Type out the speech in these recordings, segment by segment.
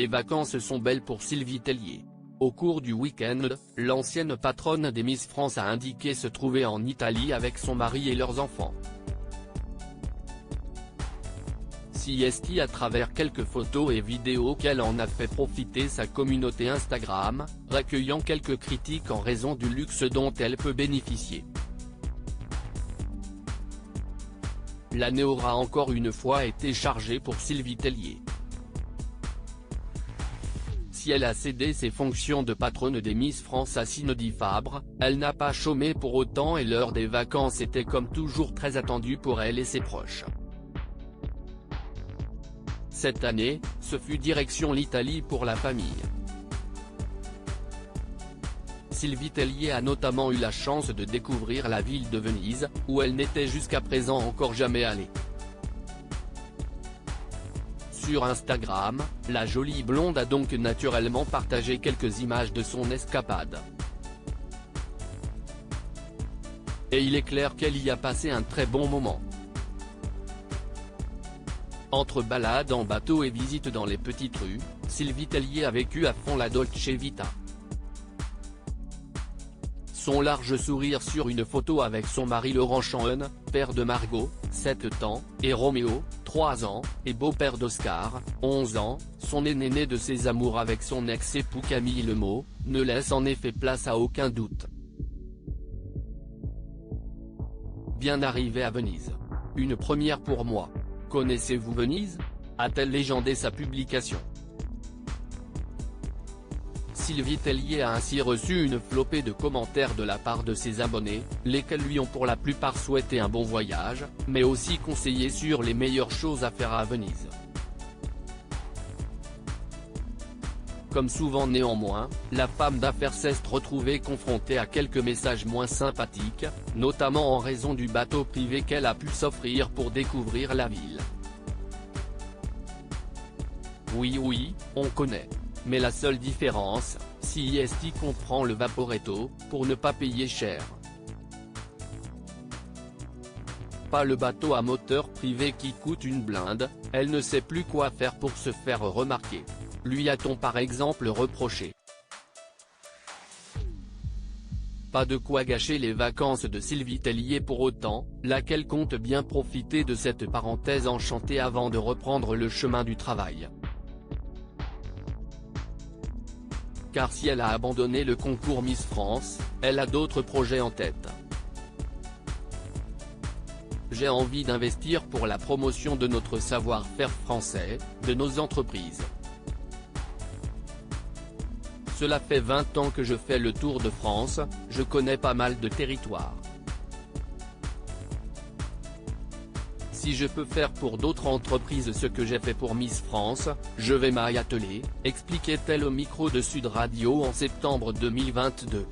Les vacances sont belles pour Sylvie Tellier. Au cours du week-end, l'ancienne patronne des Miss France a indiqué se trouver en Italie avec son mari et leurs enfants. CST à travers quelques photos et vidéos qu'elle en a fait profiter sa communauté Instagram, recueillant quelques critiques en raison du luxe dont elle peut bénéficier. L'année aura encore une fois été chargée pour Sylvie Tellier. Si elle a cédé ses fonctions de patronne des Miss France à Cindy Fabre, elle n'a pas chômé pour autant et l'heure des vacances était comme toujours très attendue pour elle et ses proches. Cette année, ce fut direction l'Italie pour la famille. Sylvie Tellier a notamment eu la chance de découvrir la ville de Venise, où elle n'était jusqu'à présent encore jamais allée. Sur Instagram, la jolie blonde a donc naturellement partagé quelques images de son escapade. Et il est clair qu'elle y a passé un très bon moment. Entre balades en bateau et visites dans les petites rues, Sylvie Tellier a vécu à fond la Dolce Vita. Son large sourire sur une photo avec son mari Laurent Chanhen, père de Margot, 7 ans, et Roméo, 3 ans, et beau-père d'Oscar, 11 ans, son aîné de ses amours avec son ex-époux Camille Lemot, ne laisse en effet place à aucun doute. Bien arrivé à Venise. Une première pour moi. Connaissez-vous Venise ? A-t-elle légendé sa publication ? Sylvie Tellier a ainsi reçu une flopée de commentaires de la part de ses abonnés, lesquels lui ont pour la plupart souhaité un bon voyage, mais aussi conseillé sur les meilleures choses à faire à Venise. Comme souvent néanmoins, la femme d'affaires s'est retrouvée confrontée à quelques messages moins sympathiques, notamment en raison du bateau privé qu'elle a pu s'offrir pour découvrir la ville. Oui, on connaît. Mais la seule différence, CST comprend le Vaporetto, pour ne pas payer cher. Pas le bateau à moteur privé qui coûte une blinde, elle ne sait plus quoi faire pour se faire remarquer. Lui a-t-on par exemple reproché. Pas de quoi gâcher les vacances de Sylvie Tellier pour autant, laquelle compte bien profiter de cette parenthèse enchantée avant de reprendre le chemin du travail. Car si elle a abandonné le concours Miss France, elle a d'autres projets en tête. J'ai envie d'investir pour la promotion de notre savoir-faire français, de nos entreprises. Cela fait 20 ans que je fais le tour de France, je connais pas mal de territoires. Si je peux faire pour d'autres entreprises ce que j'ai fait pour Miss France, je vais m'y atteler, expliquait-elle au micro de Sud Radio en septembre 2022.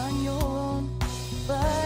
On your own, but